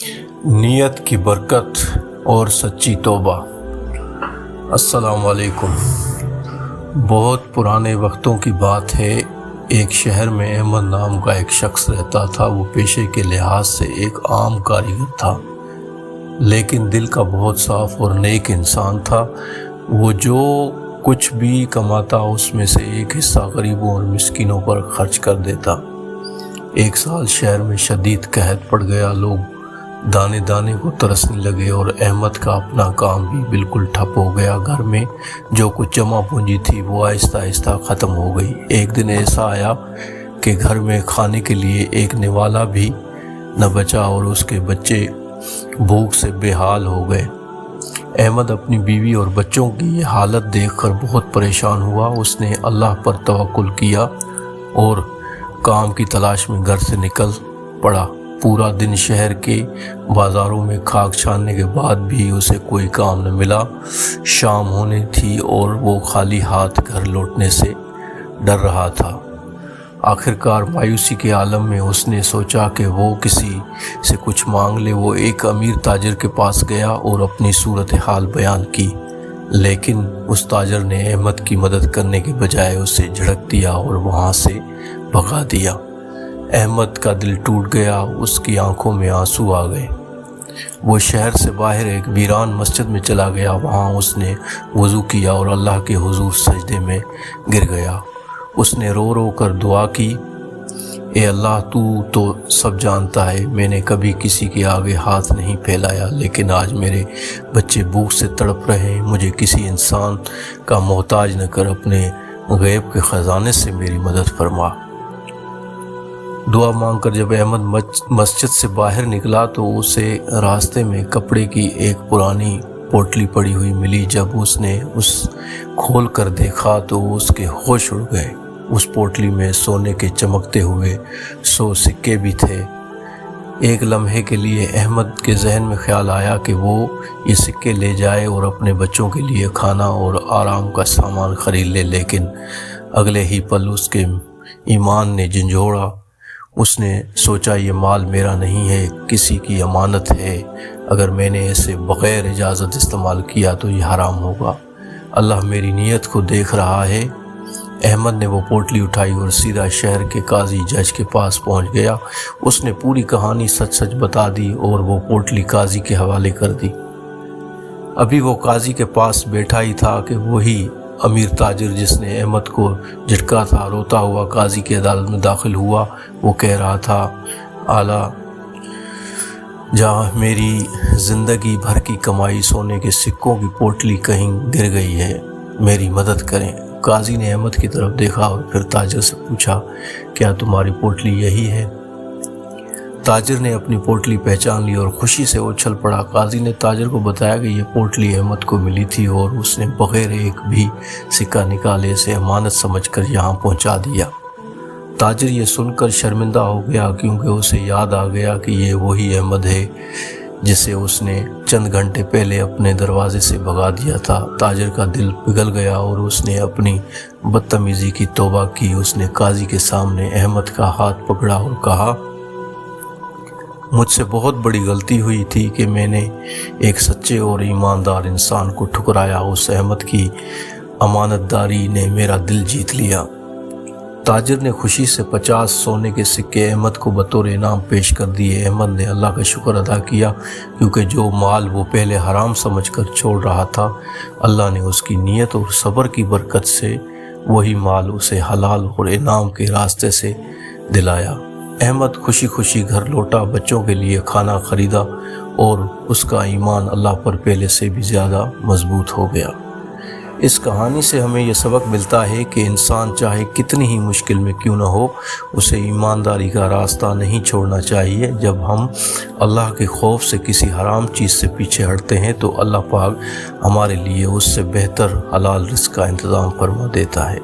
نیت کی برکت اور سچی توبہ۔ السلام علیکم۔ بہت پرانے وقتوں کی بات ہے، ایک شہر میں احمد نام کا ایک شخص رہتا تھا۔ وہ پیشے کے لحاظ سے ایک عام کاریگر تھا، لیکن دل کا بہت صاف اور نیک انسان تھا۔ وہ جو کچھ بھی کماتا اس میں سے ایک حصہ غریبوں اور مسکینوں پر خرچ کر دیتا۔ ایک سال شہر میں شدید قحط پڑ گیا، لوگ دانے دانے کو ترسنے لگے اور احمد کا اپنا کام بھی بالکل ٹھپ ہو گیا۔ گھر میں جو کچھ جمع پونجی تھی وہ آہستہ آہستہ ختم ہو گئی۔ ایک دن ایسا آیا کہ گھر میں کھانے کے لیے ایک نوالا بھی نہ بچا اور اس کے بچے بھوک سے بے حال ہو گئے۔ احمد اپنی بیوی اور بچوں کی یہ حالت دیکھ کر بہت پریشان ہوا۔ اس نے اللہ پر توکل کیا اور کام کی تلاش میں گھر سے نکل پڑا۔ پورا دن شہر کے بازاروں میں کھاک چھاننے کے بعد بھی اسے کوئی کام نہ ملا۔ شام ہونے تھی اور وہ خالی ہاتھ گھر لوٹنے سے ڈر رہا تھا۔ آخرکار مایوسی کے عالم میں اس نے سوچا کہ وہ کسی سے کچھ مانگ لے۔ وہ ایک امیر تاجر کے پاس گیا اور اپنی صورتحال بیان کی، لیکن اس تاجر نے احمد کی مدد کرنے کے بجائے اسے جھڑک دیا اور وہاں سے بھگا دیا۔ احمد کا دل ٹوٹ گیا، اس کی آنکھوں میں آنسو آ گئے۔ وہ شہر سے باہر ایک ویران مسجد میں چلا گیا۔ وہاں اس نے وضو کیا اور اللہ کے حضور سجدے میں گر گیا۔ اس نے رو رو کر دعا کی، اے اللہ، تو سب جانتا ہے، میں نے کبھی کسی کے آگے ہاتھ نہیں پھیلایا، لیکن آج میرے بچے بھوک سے تڑپ رہے ہیں۔ مجھے کسی انسان کا محتاج نہ کر، اپنے غیب کے خزانے سے میری مدد فرما۔ دعا مانگ کر جب احمد مسجد سے باہر نکلا تو اسے راستے میں کپڑے کی ایک پرانی پوٹلی پڑی ہوئی ملی۔ جب اس نے اس کھول کر دیکھا تو اس کے ہوش اڑ گئے۔ اس پوٹلی میں سونے کے چمکتے ہوئے 100 سکے بھی تھے۔ ایک لمحے کے لیے احمد کے ذہن میں خیال آیا کہ وہ یہ سکے لے جائے اور اپنے بچوں کے لیے کھانا اور آرام کا سامان خرید لے، لیکن اگلے ہی پل اس کے ایمان نے جھنجھوڑا۔ اس نے سوچا، یہ مال میرا نہیں ہے، کسی کی امانت ہے۔ اگر میں نے اسے بغیر اجازت استعمال کیا تو یہ حرام ہوگا۔ اللہ میری نیت کو دیکھ رہا ہے۔ احمد نے وہ پوٹلی اٹھائی اور سیدھا شہر کے قاضی جج کے پاس پہنچ گیا۔ اس نے پوری کہانی سچ سچ بتا دی اور وہ پوٹلی قاضی کے حوالے کر دی۔ ابھی وہ قاضی کے پاس بیٹھا ہی تھا کہ وہی امیر تاجر جس نے احمد کو جھٹکا تھا روتا ہوا قاضی کی عدالت میں داخل ہوا۔ وہ کہہ رہا تھا، اعلیٰ جہاں میری زندگی بھر کی کمائی سونے کے سکوں کی پوٹلی کہیں گر گئی ہے، میری مدد کریں۔ قاضی نے احمد کی طرف دیکھا اور پھر تاجر سے پوچھا، کیا تمہاری پوٹلی یہی ہے؟ تاجر نے اپنی پوٹلی پہچان لی اور خوشی سے اچھل پڑا۔ قاضی نے تاجر کو بتایا کہ یہ پوٹلی احمد کو ملی تھی اور اس نے بغیر ایک بھی سکہ نکالے اسے امانت سمجھ کر یہاں پہنچا دیا۔ تاجر یہ سن کر شرمندہ ہو گیا، کیونکہ اسے یاد آ گیا کہ یہ وہی احمد ہے جسے اس نے چند گھنٹے پہلے اپنے دروازے سے بھگا دیا تھا۔ تاجر کا دل پگھل گیا اور اس نے اپنی بدتمیزی کی توبہ کی۔ اس نے قاضی کے سامنے احمد کا ہاتھ پکڑا اور کہا، مجھ سے بہت بڑی غلطی ہوئی تھی کہ میں نے ایک سچے اور ایماندار انسان کو ٹھکرایا۔ اس احمد کی امانت داری نے میرا دل جیت لیا۔ تاجر نے خوشی سے 50 سونے کے سکے احمد کو بطور انعام پیش کر دیے۔ احمد نے اللہ کا شکر ادا کیا، کیونکہ جو مال وہ پہلے حرام سمجھ کر چھوڑ رہا تھا، اللہ نے اس کی نیت اور صبر کی برکت سے وہی مال اسے حلال اور انعام کے راستے سے دلایا۔ احمد خوشی خوشی گھر لوٹا، بچوں کے لیے کھانا خریدا اور اس کا ایمان اللہ پر پہلے سے بھی زیادہ مضبوط ہو گیا۔ اس کہانی سے ہمیں یہ سبق ملتا ہے کہ انسان چاہے کتنی ہی مشکل میں کیوں نہ ہو، اسے ایمانداری کا راستہ نہیں چھوڑنا چاہیے۔ جب ہم اللہ کے خوف سے کسی حرام چیز سے پیچھے ہٹتے ہیں تو اللہ پاک ہمارے لیے اس سے بہتر حلال رزق کا انتظام فرما دیتا ہے۔